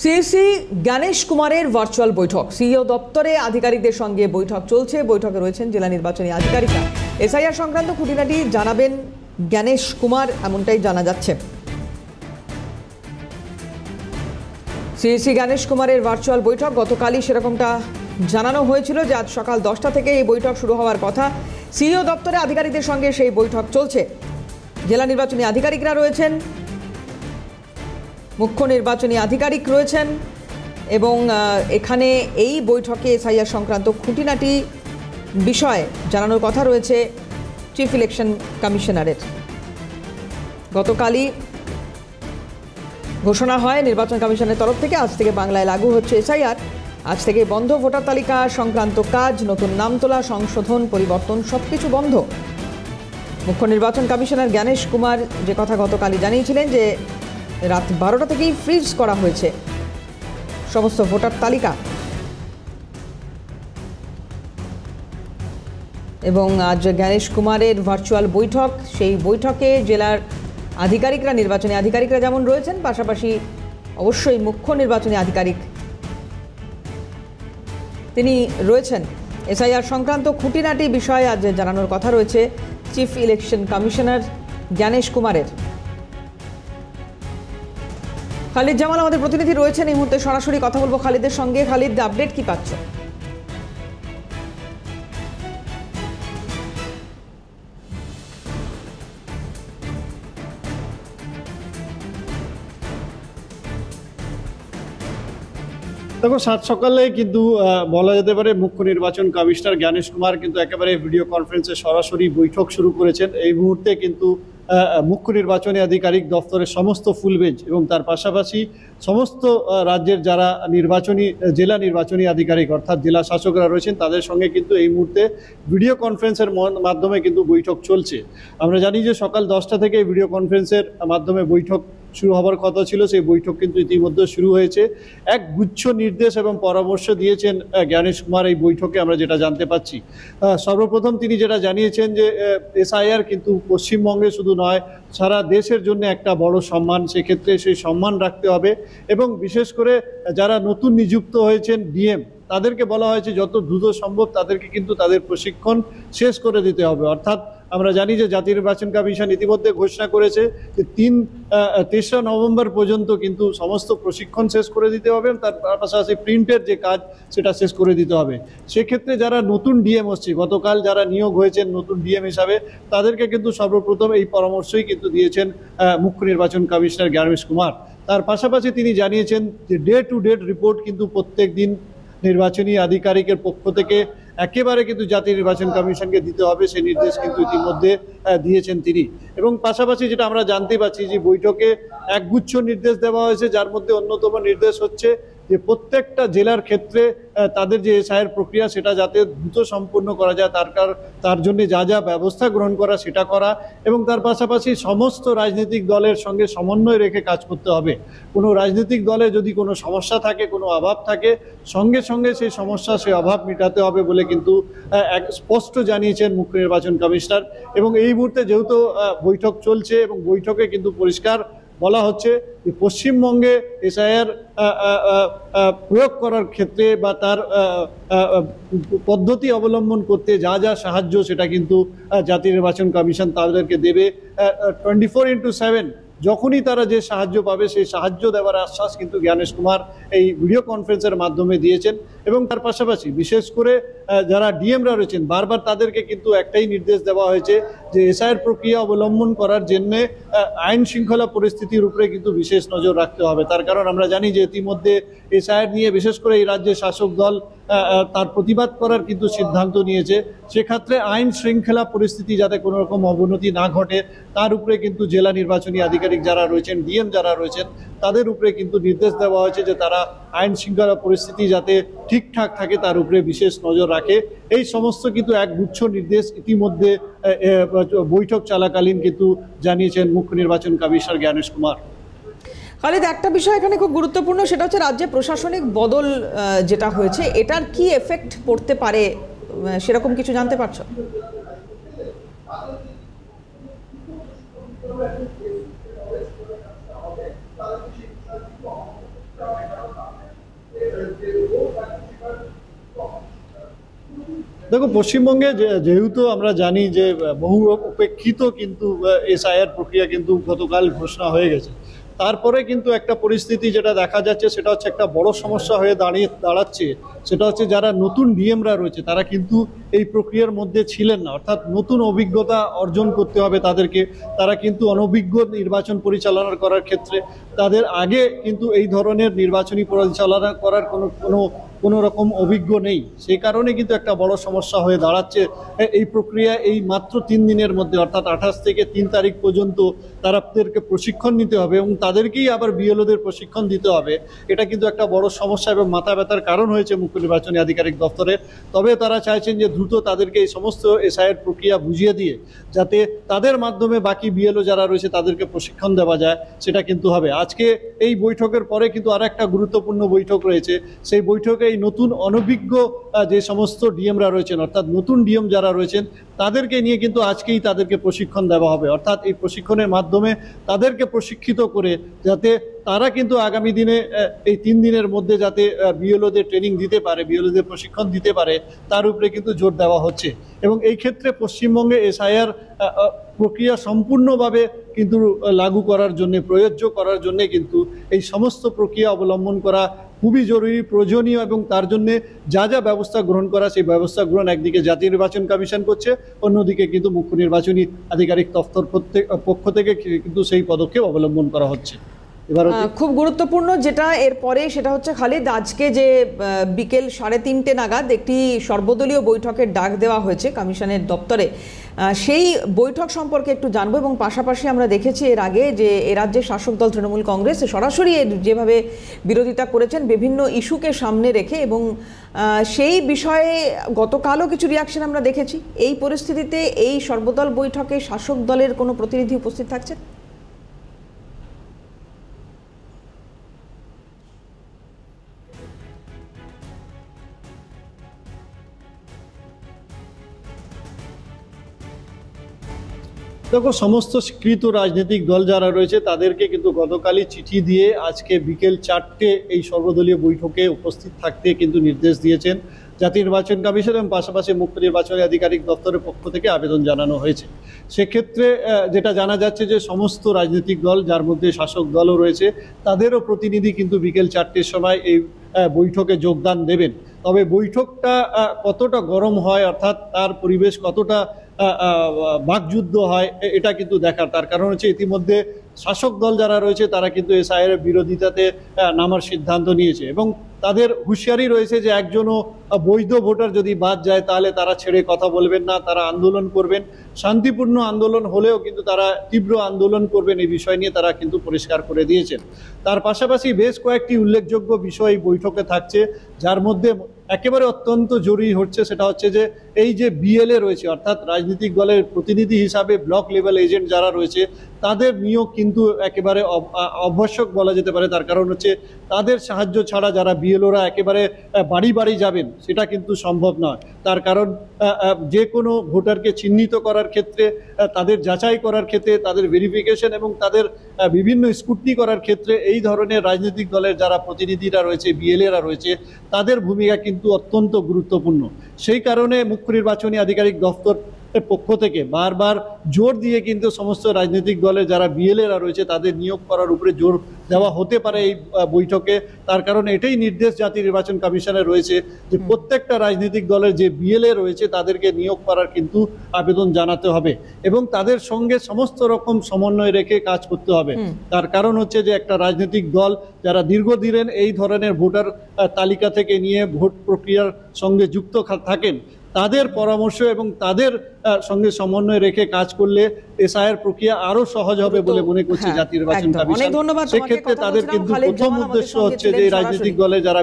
CEC Gyanesh কুমারের virtual বৈঠক, CEO দপ্তরে আধিকারিকদের সঙ্গে বৈঠক চলছে। বৈঠকে রয়েছেন জেলা নির্বাচনী আধিকারিকরা। এসআইআর সংক্রান্ত খুঁটিনাটি জানাবেন জ্ঞানেশ কুমার, এমনটাই জানা যাচ্ছে। সিইসি জ্ঞানেশ কুমারের ভার্চুয়াল বৈঠক গতকালই সেরকমটা জানানো হয়েছিল যে আজ সকাল 10টা থেকে এই বৈঠক শুরু হওয়ার কথা। সিইও দপ্তরে আধিকারিকদের সঙ্গে সেই বৈঠক চলছে। জেলা নির্বাচনী আধিকারিকরা রয়েছেন, মুখ্য নির্বাচনী আধিকারিক রয়েছেন এবং এখানে এই বৈঠকে এসআইআর সংক্রান্ত খুঁটিনাটি বিষয় জানানোর কথা রয়েছে চিফ ইলেকশন কমিশনারের। গতকালই ঘোষণা হয় নির্বাচন কমিশনের তরফ থেকে আজ থেকে বাংলায় লাগু হচ্ছে এসআইআর। আজ থেকে বন্ধ ভোটার তালিকা সংক্রান্ত কাজ, নতুন নাম তোলা, সংশোধন, পরিবর্তন সবকিছু বন্ধ। মুখ্য নির্বাচন কমিশনার জ্ঞানেশ কুমার যে কথা গতকালই জানিয়েছিলেন যে রাত 12টা থেকেই ফ্রিজ করা হয়েছে সমস্ত ভোটার তালিকা এবং আজ জ্ঞানেশ কুমারের ভার্চুয়াল বৈঠক। সেই বৈঠকে জেলার আধিকারিকরা, নির্বাচনী আধিকারিকরা যেমন রয়েছেন, পাশাপাশি অবশ্যই মুখ্য নির্বাচনী আধিকারিক তিনি রয়েছেন। এসআইআর সংক্রান্ত খুঁটিনাটি বিষয় আজ জানানোর কথা রয়েছে চিফ ইলেকশন কমিশনার জ্ঞানেশ কুমারের। খালিদ জামাল আমাদের প্রতিনিধি রয়েছেন এই মুহূর্তে, সরাসরি কথা বলবো খালিদের সঙ্গে। খালিদ, আপডেট কি পাচ্ছ? দেখো, সাত সকালে কিন্তু বলা যেতে পারে মুখ্য নির্বাচন কমিশনার জ্ঞানেশ কুমার কিন্তু একেবারে ভিডিও কনফারেন্সে সরাসরি বৈঠক শুরু করেছেন। এই মুহূর্তে কিন্তু মুখ্য নির্বাচনী আধিকারিক দপ্তরের সমস্ত ফুল বেঞ্চ এবং তার পাশাপাশি সমস্ত রাজ্যের যারা জেলা নির্বাচনী আধিকারিক অর্থাৎ জেলা শাসকরা রয়েছেন তাদের সঙ্গে কিন্তু এই মুহূর্তে ভিডিও কনফারেন্সের মাধ্যমে কিন্তু বৈঠক চলছে। আমরা জানি যে সকাল 10টা থেকে ভিডিও কনফারেন্সের মাধ্যমে বৈঠক শুরু হবার কথা ছিল। সেই বৈঠক কিন্তু ইতিমধ্যে শুরু হয়েছে। এক গুচ্ছ নির্দেশ এবং পরামর্শ দিয়েছেন জ্ঞানেশ কুমার এই বৈঠকে, আমরা যেটা জানতে পাচ্ছি। সর্বপ্রথম তিনি যেটা জানিয়েছেন যে এসআইআর কিন্তু পশ্চিমবঙ্গে শুধু নয়, সারা দেশের জন্য একটা বড় সম্মান। সেক্ষেত্রে সেই সম্মান রাখতে হবে এবং বিশেষ করে যারা নতুন নিযুক্ত হয়েছেন ডিএম, তাদেরকে বলা হয়েছে যত দ্রুত সম্ভব তাদেরকে কিন্তু তাদের প্রশিক্ষণ শেষ করে দিতে হবে। অর্থাৎ আমরা জানি যে জাতীয় নির্বাচন কমিশন ইতিমধ্যে ঘোষণা করেছে যে 3রা নভেম্বর পর্যন্ত কিন্তু সমস্ত প্রশিক্ষণ শেষ করে দিতে হবে, তার পাশাপাশি প্রিন্টের যে কাজ সেটা শেষ করে দিতে হবে। সেক্ষেত্রে যারা নতুন ডিএম হচ্ছে, গতকাল যারা নিয়োগ হয়েছেন নতুন ডিএম হিসাবে, তাদেরকে কিন্তু সর্বপ্রথম এই পরামর্শই কিন্তু দিয়েছেন মুখ্য নির্বাচন কমিশনার জ্ঞানেশ কুমার। তার পাশাপাশি তিনি জানিয়েছেন যে ডে টু ডে রিপোর্ট কিন্তু প্রত্যেক দিন নির্বাচনী আধিকারিকের পক্ষ থেকে একেবারে কিন্তু জাতীয় নির্বাচন কমিশনকে দিতে হবে, সেই নির্দেশ কিন্তু ইতিমধ্যে দিয়েছেন তিনি। এবং পাশাপাশি যেটা আমরা জানতে পারছি যে বৈঠকে একগুচ্ছ নির্দেশ দেওয়া হয়েছে, যার মধ্যে অন্যতম নির্দেশ হচ্ছে যে প্রত্যেকটা জেলার ক্ষেত্রে তাদের যে এসআইআর প্রক্রিয়া সেটা যাতে দ্রুত সম্পূর্ণ করা যায়, তার জন্য যা যা ব্যবস্থা গ্রহণ করা সেটা করা এবং তার পাশাপাশি সমস্ত রাজনৈতিক দলের সঙ্গে সমন্বয় রেখে কাজ করতে হবে। কোনো রাজনৈতিক দলে যদি কোনো সমস্যা থাকে, কোনো অভাব থাকে, সঙ্গে সঙ্গে সেই সমস্যা, সেই অভাব মেটাতে হবে বলে কিন্তু স্পষ্ট জানিয়েছেন মুখ্য নির্বাচন কমিশনার। এবং এই মুহূর্তে যেহেতু বৈঠক চলছে এবং বৈঠকে কিন্তু পরিষ্কার বলা হচ্ছে যে পশ্চিমবঙ্গে এসআইআর প্রয়োগ করার ক্ষেত্রে বা তার পদ্ধতি অবলম্বন করতে যা যা সাহায্য সেটা কিন্তু জাতীয় নির্বাচন কমিশন তাদেরকে দেবে। 24/7 যখনই তারা যে সাহায্য পাবে সেই সাহায্য দেওয়ার আশ্বাস কিন্তু জ্ঞানেশ কুমার এই ভিডিও কনফারেন্সের মাধ্যমে দিয়েছেন। এবং তার পাশাপাশি বিশেষ করে যারা ডিএমরা রয়েছেন বারবার তাদেরকে কিন্তু একটাই নির্দেশ দেওয়া হয়েছে যে এসআইআর প্রক্রিয়া অবলম্বন করার জন্য আইন শৃঙ্খলা পরিস্থিতির উপরে কিন্তু বিশেষ নজর রাখতে হবে। তার কারণ আমরা জানি যে ইতিমধ্যে এসআইআর নিয়ে বিশেষ করে এই রাজ্যের শাসক দল তার প্রতিবাদ করার কিন্তু সিদ্ধান্ত নিয়েছে। সেক্ষেত্রে আইন শৃঙ্খলা পরিস্থিতি যাতে কোনো রকম অবনতি না ঘটে তার উপরে কিন্তু জেলা নির্বাচনী আধিকারিক যারা রয়েছেন, ডিএম যারা রয়েছেন, তাদের উপরে কিন্তু নির্দেশ দেওয়া হয়েছে যে তারা আইন শৃঙ্খলা পরিস্থিতি যাতে ঠিকঠাক থাকে তার উপরে বিশেষ নজর রাখে। এই সমস্ত কিন্তু একগুচ্ছ নির্দেশ ইতিমধ্যে বৈঠক চলাকালীন কিন্তু জানিয়েছেন মুখ্য নির্বাচন কমিশনার জ্ঞানেশ কুমার। খালিদ, একটা বিষয় এখানে খুব গুরুত্বপূর্ণ, সেটা হচ্ছে রাজ্যে প্রশাসনিক বদল যেটা হয়েছে এটার কি এফেক্ট পড়তে পারে, সেরকম কিছু জানতে পারছো? দেখো, পশ্চিমবঙ্গে যেহেতু আমরা জানি যে বহু উপেক্ষিত কিন্তু এসআইআর প্রক্রিয়া কিন্তু গতকাল ঘোষণা হয়ে গেছে, তারপরে কিন্তু একটা পরিস্থিতি যেটা দেখা যাচ্ছে সেটা হচ্ছে একটা বড় সমস্যা হয়ে দাঁড়াচ্ছে। সেটা হচ্ছে যারা নতুন ডিএমরা রয়েছে তারা কিন্তু এই প্রক্রিয়ার মধ্যে ছিলেন না, অর্থাৎ নতুন অভিজ্ঞতা অর্জন করতে হবে তাদেরকে। তারা কিন্তু অনভিজ্ঞ নির্বাচন পরিচালনা করার ক্ষেত্রে, তাদের আগে কিন্তু এই ধরনের নির্বাচনী পরিচালনা করার কোনো রকম অভিজ্ঞ নেই। সেই কারণে কিন্তু একটা বড় সমস্যা হয়ে দাঁড়াচ্ছে এই প্রক্রিয়া। এই মাত্র 3 দিনের মধ্যে, অর্থাৎ 28 থেকে 3 তারিখ পর্যন্ত তাদেরকে প্রশিক্ষণ নিতে হবে এবং তাদেরকেই আবার বিএলওদের প্রশিক্ষণ দিতে হবে। এটা কিন্তু একটা বড় সমস্যা এবং মাথা ব্যথার কারণ হয়েছে মুখ্য নির্বাচনী আধিকারিক দপ্তরে। তবে তারা চাইছেন যে দ্রুত তাদেরকে এই সমস্ত এসআইআর প্রক্রিয়া বুঝিয়ে দিয়ে যাতে তাদের মাধ্যমে বাকি বিএলও যারা রয়েছে তাদেরকে প্রশিক্ষণ দেওয়া যায়, সেটা কিন্তু হবে। আজকে এই বৈঠকের পরে কিন্তু আর একটা গুরুত্বপূর্ণ বৈঠক রয়েছে। সেই বৈঠকে এই নতুন অনভিজ্ঞ যে সমস্ত ডিএমরা রয়েছেন, অর্থাৎ নতুন ডিএম যারা রয়েছেন তাদেরকে নিয়ে কিন্তু আজকেই তাদেরকে প্রশিক্ষণ দেওয়া হবে। অর্থাৎ এই প্রশিক্ষণের মাধ্যমে তাদেরকে প্রশিক্ষিত করে যাতে তারা কিন্তু আগামী দিনে এই 3 দিনের মধ্যে যাতে বিএলওদের ট্রেনিং দিতে পারে, বিএলওদের প্রশিক্ষণ দিতে পারে, তার উপরে কিন্তু জোর দেওয়া হচ্ছে। এবং এই ক্ষেত্রে পশ্চিমবঙ্গে এসআইআর প্রক্রিয়া সম্পূর্ণভাবে কিন্তু লাগু করার জন্য, প্রযোজ্য করার জন্য কিন্তু এই সমস্ত প্রক্রিয়া অবলম্বন করা খুবই জরুরি, প্রয়োজনীয়। এবং তার জন্য যা যা ব্যবস্থা গ্রহণ করা, সেই ব্যবস্থা গ্রহণ একদিকে জাতীয় নির্বাচন কমিশন করছে, অন্যদিকে কিন্তু মুখ্য নির্বাচনী আধিকারিক দপ্তর পক্ষ থেকে কিন্তু সেই পদক্ষেপ অবলম্বন করা হচ্ছে। খুব গুরুত্বপূর্ণ যেটা এরপরে সেটা হচ্ছে খালিদ, আজকে যে বিকেল 3:30 নাগাদ একটি সর্বদলীয় বৈঠকের ডাক দেওয়া হয়েছে কমিশনের দপ্তরে, সেই বৈঠক সম্পর্কে একটু জানবো। এবং পাশাপাশি আমরা দেখেছি এর আগে যে এ রাজ্যের শাসক দল তৃণমূল কংগ্রেস সরাসরি যেভাবে বিরোধিতা করেছেন বিভিন্ন ইস্যুকে সামনে রেখে, এবং সেই বিষয়ে গতকালও কিছু রিয়াকশন আমরা দেখেছি। এই পরিস্থিতিতে এই সর্বদল বৈঠকে শাসক দলের কোনো প্রতিনিধি উপস্থিত থাকছে? দেখো, সমস্ত স্বীকৃত রাজনৈতিক দল যারা রয়েছে তাদেরকে কিন্তু গতকালই চিঠি দিয়ে আজকে বিকেল 4টে এই সর্বদলীয় বৈঠকে উপস্থিত থাকতে কিন্তু নির্দেশ দিয়েছেন জাতীয় নির্বাচন কমিশন এবং পাশাপাশি মুখ্য নির্বাচনী আধিকারিক দপ্তরের পক্ষ থেকে আবেদন জানানো হয়েছে। সেক্ষেত্রে যেটা জানা যাচ্ছে যে সমস্ত রাজনৈতিক দল, যার মধ্যে শাসক দলও রয়েছে, তাদেরও প্রতিনিধি কিন্তু বিকেল 4টের সময় এই বৈঠকে যোগদান দেবেন। তবে বৈঠকটা কতটা গরম হয়, অর্থাৎ তার পরিবেশ কতটা বাকযুদ্ধ হয়, এটা কিন্তু দেখার। তার কারণ হচ্ছে ইতিমধ্যে শাসক দল যারা রয়েছে তারা কিন্তু এসআইআর এর বিরোধিতাতে নামার সিদ্ধান্ত নিয়েছে এবং তাদের হুঁশিয়ারি রয়েছে যে একজনও বৈধ ভোটার যদি বাদ যায় তাহলে তারা ছেড়ে কথা বলবেন না, তারা আন্দোলন করবেন। শান্তিপূর্ণ আন্দোলন হলেও কিন্তু তারা তীব্র আন্দোলন করবেন, এই বিষয় নিয়ে তারা কিন্তু পরিষ্কার করে দিয়েছেন। তার পাশাপাশি বেশ কয়েকটি উল্লেখযোগ্য বিষয় এই বৈঠকে থাকছে, যার মধ্যে একেবারে অত্যন্ত জরুরি হচ্ছে সেটা হচ্ছে যে এই যে বিএলএ রয়েছে, অর্থাৎ রাজনৈতিক দলের প্রতিনিধি হিসাবে ব্লক লেভেল এজেন্ট যারা রয়েছে তাদের নিয়োগ কিন্তু একেবারে আবশ্যক বলা যেতে পারে। তার কারণ হচ্ছে তাদের সাহায্য ছাড়া যারা বিএলওরা একেবারে বাড়ি বাড়ি যাবেন সেটা কিন্তু সম্ভব নয়। তার কারণ যে কোনো ভোটারকে চিহ্নিত করার ক্ষেত্রে, তাদের যাচাই করার ক্ষেত্রে, তাদের ভেরিফিকেশন এবং তাদের বিভিন্ন স্ক্রুটনি করার ক্ষেত্রে এই ধরনের রাজনৈতিক দলের যারা প্রতিনিধিরা রয়েছে, বিএলএরা রয়েছে, তাদের ভূমিকা কিন্তু অত্যন্ত গুরুত্বপূর্ণ। সেই কারণে মুখ্য নির্বাচনী আধিকারিক দপ্তর পক্ষ থেকে বারবার জোর দিয়ে কিন্তু সমস্ত রাজনৈতিক দলের যারা বিএলএরা রয়েছে তাদের নিয়োগ করার উপরে জোর দেওয়া হতে পারে এই বৈঠকে। তার কারণ এটাই নির্দেশ জাতীয় নির্বাচন কমিশনের রয়েছে যে প্রত্যেকটা রাজনৈতিক দলের যে বিএলএ রয়েছে তাদেরকে নিয়োগ করার কিন্তু আবেদন জানাতে হবে এবং তাদের সঙ্গে সমস্ত রকম সমন্বয় রেখে কাজ করতে হবে। তার কারণ হচ্ছে যে একটা রাজনৈতিক দল যারা দীর্ঘদিনের এই ধরনের ভোটার তালিকা থেকে নিয়ে ভোট প্রক্রিয়ার সঙ্গে যুক্ত থাকেন, তাদের পরামর্শ এবং তাদের সঙ্গে সমন্বয় রেখে কাজ করলে এসআইআর প্রক্রিয়া আরো সহজ হবে বলে মনে করছে জাতীয় নির্বাচন কমিশন। সেক্ষেত্রে তাদের কিন্তু প্রথম উদ্দেশ্য হচ্ছে যে রাজনৈতিক দলে যারা